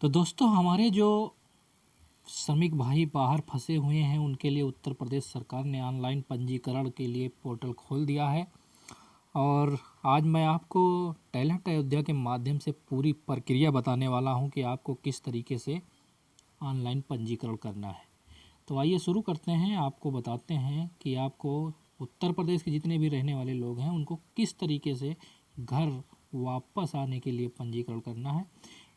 तो दोस्तों, हमारे जो श्रमिक भाई बाहर फंसे हुए हैं उनके लिए उत्तर प्रदेश सरकार ने ऑनलाइन पंजीकरण के लिए पोर्टल खोल दिया है। और आज मैं आपको टैलेंट अयोध्या के माध्यम से पूरी प्रक्रिया बताने वाला हूं कि आपको किस तरीके से ऑनलाइन पंजीकरण करना है। तो आइए शुरू करते हैं। आपको बताते हैं कि आपको उत्तर प्रदेश के जितने भी रहने वाले लोग हैं उनको किस तरीके से घर वापस आने के लिए पंजीकरण करना है।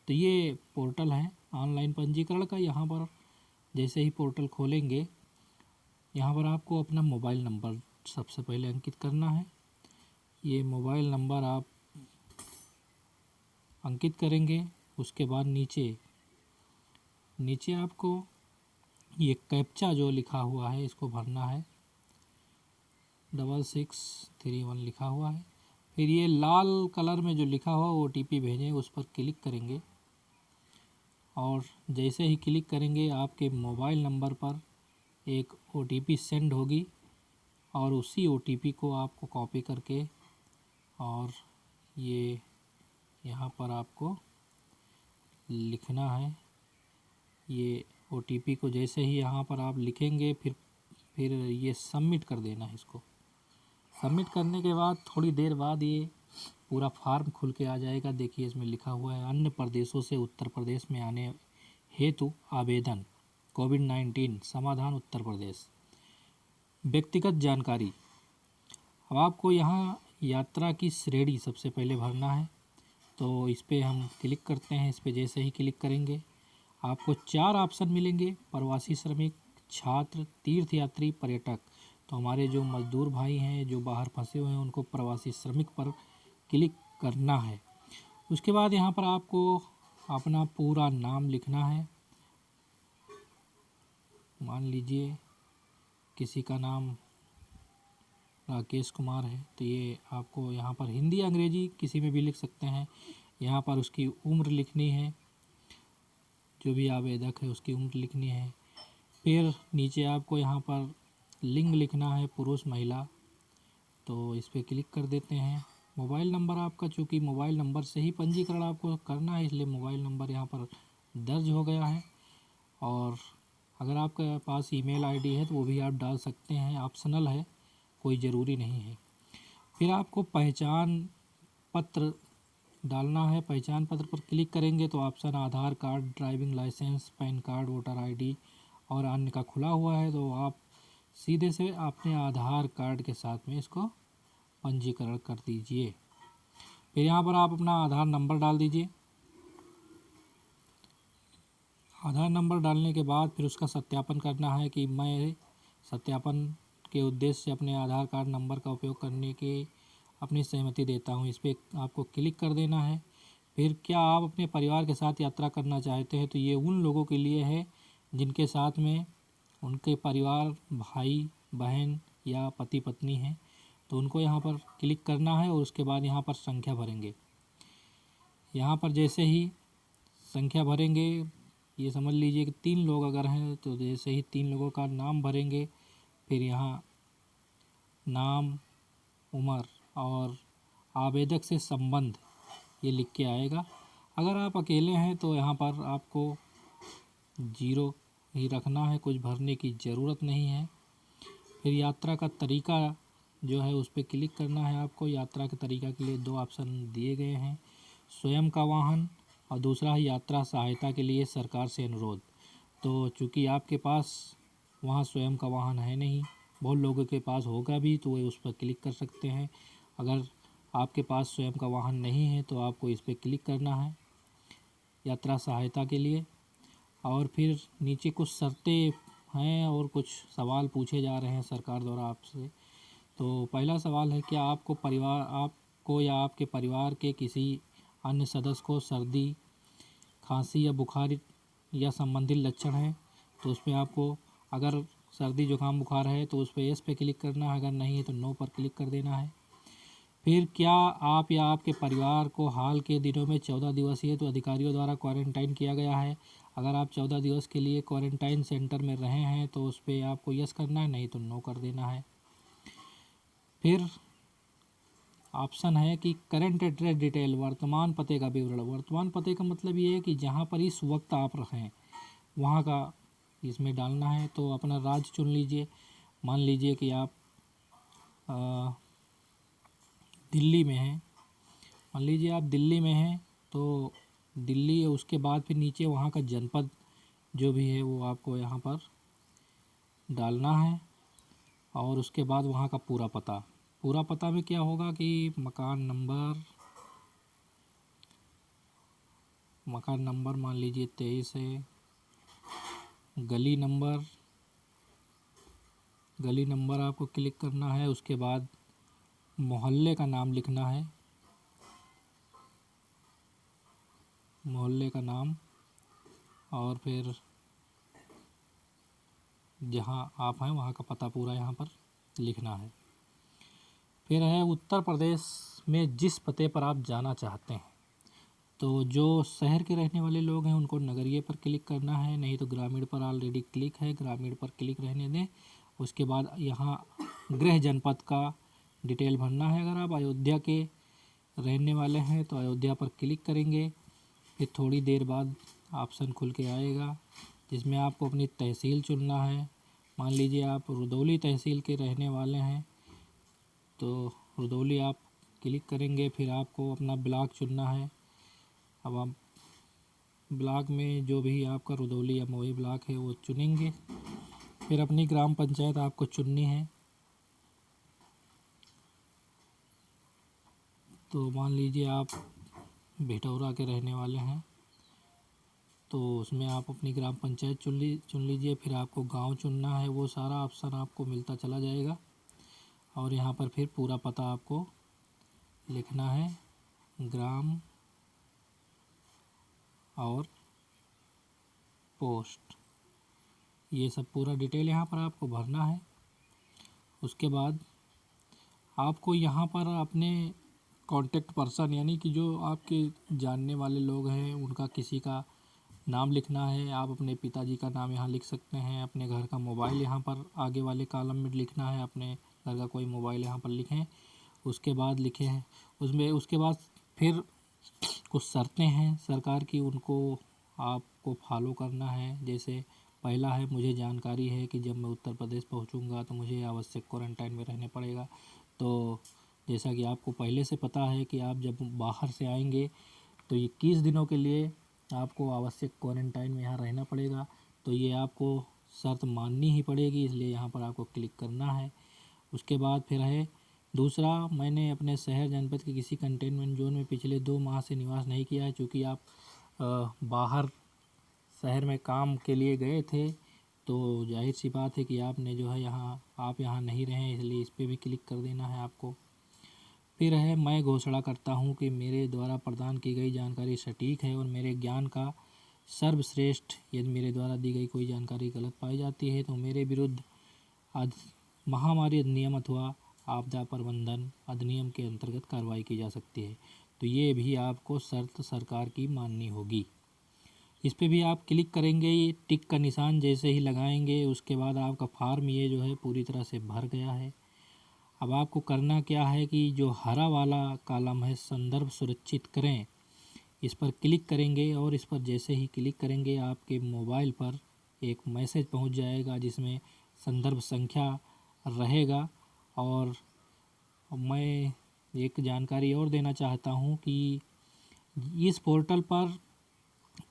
तो ये पोर्टल है ऑनलाइन पंजीकरण का। यहाँ पर जैसे ही पोर्टल खोलेंगे, यहाँ पर आपको अपना मोबाइल नंबर सबसे पहले अंकित करना है। ये मोबाइल नंबर आप अंकित करेंगे, उसके बाद नीचे आपको ये कैप्चा जो लिखा हुआ है इसको भरना है। 6631 लिखा हुआ है। फिर ये लाल कलर में जो लिखा हुआ OTP भेजें, उस पर क्लिक करेंगे और जैसे ही क्लिक करेंगे आपके मोबाइल नंबर पर एक OTP सेंड होगी और उसी OTP को आपको कॉपी करके और ये यहाँ पर आपको लिखना है। ये OTP को जैसे ही यहाँ पर आप लिखेंगे फिर ये सबमिट कर देना है। इसको सबमिट करने के बाद थोड़ी देर बाद ये पूरा फार्म खुल के आ जाएगा। देखिए इसमें लिखा हुआ है अन्य प्रदेशों से उत्तर प्रदेश में आने हेतु आवेदन, कोविड-19 समाधान उत्तर प्रदेश, व्यक्तिगत जानकारी। अब आपको यहाँ यात्रा की श्रेणी सबसे पहले भरना है। तो इस पर हम क्लिक करते हैं। इस पर जैसे ही क्लिक करेंगे आपको 4 ऑप्शन मिलेंगे: प्रवासी श्रमिक, छात्र, तीर्थयात्री, पर्यटक। तो हमारे जो मजदूर भाई हैं जो बाहर फंसे हुए हैं उनको प्रवासी श्रमिक पर क्लिक करना है। उसके बाद यहाँ पर आपको अपना पूरा नाम लिखना है। मान लीजिए किसी का नाम राकेश कुमार है, तो ये आपको यहाँ पर हिंदी अंग्रेजी किसी में भी लिख सकते हैं। यहाँ पर उसकी उम्र लिखनी है, जो भी आवेदक है उसकी उम्र लिखनी है। फिर नीचे आपको यहाँ पर लिंग लिखना है, पुरुष महिला। तो इस पर क्लिक कर देते हैं। मोबाइल नंबर आपका, चूँकि मोबाइल नंबर से ही पंजीकरण आपको करना है इसलिए मोबाइल नंबर यहाँ पर दर्ज हो गया है। और अगर आपके पास ईमेल आईडी है तो वो भी आप डाल सकते हैं, ऑप्शनल है, कोई ज़रूरी नहीं है। फिर आपको पहचान पत्र डालना है। पहचान पत्र पर क्लिक करेंगे तो option Aadhaar card, driving licence, PAN card, voter ID और अन्य का खुला हुआ है। तो आप सीधे से अपने आधार कार्ड के साथ में इसको पंजीकरण कर दीजिए। फिर यहाँ पर आप अपना आधार नंबर डाल दीजिए। आधार नंबर डालने के बाद फिर उसका सत्यापन करना है कि मैं सत्यापन के उद्देश्य से अपने आधार कार्ड नंबर का उपयोग करने के अपनी सहमति देता हूँ। इस पर आपको क्लिक कर देना है। फिर क्या आप अपने परिवार के साथ यात्रा करना चाहते हैं, तो ये उन लोगों के लिए है जिनके साथ में उनके परिवार, भाई बहन या पति पत्नी हैं। तो उनको यहाँ पर क्लिक करना है और उसके बाद यहाँ पर संख्या भरेंगे। यहाँ पर जैसे ही संख्या भरेंगे, ये समझ लीजिए कि 3 लोग अगर हैं तो जैसे ही 3 लोगों का नाम भरेंगे, फिर यहाँ नाम, उम्र और आवेदक से संबंध ये लिख के आएगा। अगर आप अकेले हैं तो यहाँ पर आपको 0 ही रखना है, कुछ भरने की ज़रूरत नहीं है। फिर यात्रा का तरीका जो है उस पर क्लिक करना है आपको। यात्रा के तरीका के लिए 2 ऑप्शन दिए गए हैं, स्वयं का वाहन और दूसरा है यात्रा सहायता के लिए सरकार से अनुरोध। तो चूँकि आपके पास वहाँ स्वयं का वाहन है नहीं, बहुत लोगों के पास होगा भी तो वे उस पर क्लिक कर सकते हैं। अगर आपके पास स्वयं का वाहन नहीं है तो आपको इस पर क्लिक करना है यात्रा सहायता के लिए। और फिर नीचे कुछ शर्तें हैं और कुछ सवाल पूछे जा रहे हैं सरकार द्वारा आपसे। तो पहला सवाल है, क्या आपको या आपके परिवार के किसी अन्य सदस्य को सर्दी, खांसी या बुखार या संबंधित लक्षण हैं? तो उसमें आपको अगर सर्दी जुकाम बुखार है तो उस पर येस पे क्लिक करना है, अगर नहीं है तो नो पर क्लिक कर देना है। फिर क्या आप या आपके परिवार को हाल के दिनों में 14 दिवसीय तो अधिकारियों द्वारा क्वारंटाइन किया गया है? अगर आप 14 दिवस के लिए क्वारंटाइन सेंटर में रहे हैं तो उस पर आपको यस करना है, नहीं तो नो कर देना है। फिर ऑप्शन है कि करंट एड्रेस डिटेल, वर्तमान पते का विवरण। वर्तमान पते का मतलब ये है कि जहाँ पर इस वक्त आप रहें वहाँ का इसमें डालना है। तो अपना राज्य चुन लीजिए। मान लीजिए कि आप दिल्ली में हैं, मान लीजिए आप दिल्ली में हैं तो दिल्ली है, उसके बाद फिर नीचे वहाँ का जनपद जो भी है वो आपको यहाँ पर डालना है। और उसके बाद वहाँ का पूरा पता। पूरा पता में क्या होगा कि मकान नंबर मान लीजिए 23 है, गली नंबर आपको क्लिक करना है। उसके बाद मोहल्ले का नाम लिखना है, मोहल्ले का नाम, और फिर जहाँ आप हैं वहाँ का पता पूरा यहाँ पर लिखना है। फिर है उत्तर प्रदेश में जिस पते पर आप जाना चाहते हैं, तो जो शहर के रहने वाले लोग हैं उनको नगरीय पर क्लिक करना है, नहीं तो ग्रामीण पर ऑलरेडी क्लिक है, ग्रामीण पर क्लिक रहने दें। उसके बाद यहाँ गृह जनपद का डिटेल भरना है। अगर आप अयोध्या के रहने वाले हैं तो अयोध्या पर क्लिक करेंगे। फिर थोड़ी देर बाद ऑप्शन खुल के आएगा जिसमें आपको अपनी तहसील चुनना है। मान लीजिए आप रुदौली तहसील के रहने वाले हैं तो रुदौली आप क्लिक करेंगे। फिर आपको अपना ब्लॉक चुनना है। अब आप ब्लॉक में जो भी आपका रुदौली या मोही ब्लॉक है वो चुनेंगे। फिर अपनी ग्राम पंचायत आपको चुननी है। तो मान लीजिए आप भिटौरा के रहने वाले हैं तो उसमें आप अपनी ग्राम पंचायत चुन लीजिए। फिर आपको गांव चुनना है। वो सारा ऑप्शन आपको मिलता चला जाएगा और यहाँ पर फिर पूरा पता आपको लिखना है, ग्राम और पोस्ट, ये सब पूरा डिटेल यहाँ पर आपको भरना है। उसके बाद आपको यहाँ पर अपने कॉन्टेक्ट पर्सन यानी कि जो आपके जानने वाले लोग हैं उनका किसी का नाम लिखना है। आप अपने पिताजी का नाम यहाँ लिख सकते हैं, अपने घर का मोबाइल यहाँ पर आगे वाले कॉलम में लिखना है, अपने घर का कोई मोबाइल यहाँ पर लिखें। उसके बाद लिखे हैं उसमें, उसके बाद फिर कुछ शर्तें हैं सरकार की, उनको आपको फॉलो करना है। जैसे पहला है, मुझे जानकारी है कि जब मैं उत्तर प्रदेश पहुंचूंगा तो मुझे आवश्यक क्वारंटाइन में रहने पड़ेगा। तो जैसा कि आपको पहले से पता है कि आप जब बाहर से आएंगे तो 21 दिनों के लिए आपको आवश्यक क्वारंटाइन में यहाँ रहना पड़ेगा। तो ये आपको शर्त माननी ही पड़ेगी, इसलिए यहाँ पर आपको क्लिक करना है। उसके बाद फिर है दूसरा, मैंने अपने शहर जनपद के किसी कंटेनमेंट जोन में पिछले 2 माह से निवास नहीं किया है। चूँकि आप बाहर शहर में काम के लिए गए थे तो जाहिर सी बात है कि आपने जो है आप यहाँ नहीं रहे, इसलिए इस पर भी क्लिक कर देना है आपको। फिर है, मैं घोषणा करता हूँ कि मेरे द्वारा प्रदान की गई जानकारी सटीक है और मेरे ज्ञान का सर्वश्रेष्ठ। यदि मेरे द्वारा दी गई कोई जानकारी गलत पाई जाती है तो मेरे विरुद्ध महामारी अधिनियम अथवा आपदा प्रबंधन अधिनियम के अंतर्गत कार्रवाई की जा सकती है। तो ये भी आपको शर्त सरकार की माननी होगी। इस पे भी आप क्लिक करेंगे, ये टिक का निशान जैसे ही लगाएंगे उसके बाद आपका फॉर्म ये जो है पूरी तरह से भर गया है। अब आपको करना क्या है कि जो हरा वाला कॉलम है संदर्भ सुरक्षित करें, इस पर क्लिक करेंगे और इस पर जैसे ही क्लिक करेंगे आपके मोबाइल पर एक मैसेज पहुंच जाएगा जिसमें संदर्भ संख्या रहेगा। और मैं एक जानकारी और देना चाहता हूं कि इस पोर्टल पर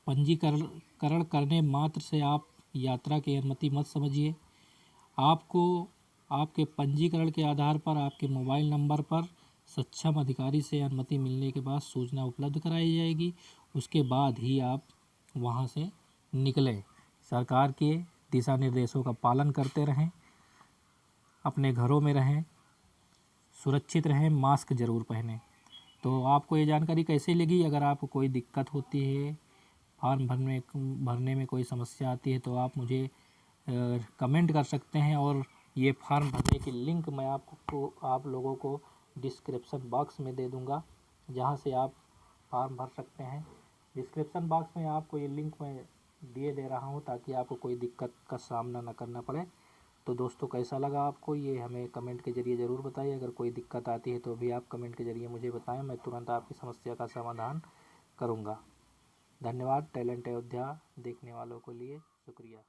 पंजीकरण करने मात्र से आप यात्रा की अनुमति मत समझिए। आपको आपके पंजीकरण के आधार पर आपके मोबाइल नंबर पर सक्षम अधिकारी से अनुमति मिलने के बाद सूचना उपलब्ध कराई जाएगी। उसके बाद ही आप वहां से निकलें। सरकार के दिशा निर्देशों का पालन करते रहें, अपने घरों में रहें, सुरक्षित रहें, मास्क ज़रूर पहनें। तो आपको ये जानकारी कैसे लगी? अगर आपको कोई दिक्कत होती है, फॉर्म भरने में कोई समस्या आती है तो आप मुझे कमेंट कर सकते हैं और ये फॉर्म भरने की लिंक मैं आप लोगों को डिस्क्रिप्शन बॉक्स में दे दूंगा, जहां से आप फॉर्म भर सकते हैं। डिस्क्रिप्शन बॉक्स में आपको ये लिंक मैं दे रहा हूं ताकि आपको कोई दिक्कत का सामना न करना पड़े। तो दोस्तों कैसा लगा आपको ये हमें कमेंट के ज़रिए ज़रूर बताइए। अगर कोई दिक्कत आती है तो भी आप कमेंट के ज़रिए मुझे बताएं, मैं तुरंत आपकी समस्या का समाधान करूँगा। धन्यवाद। टैलेंट अयोध्या देखने वालों के लिए शुक्रिया।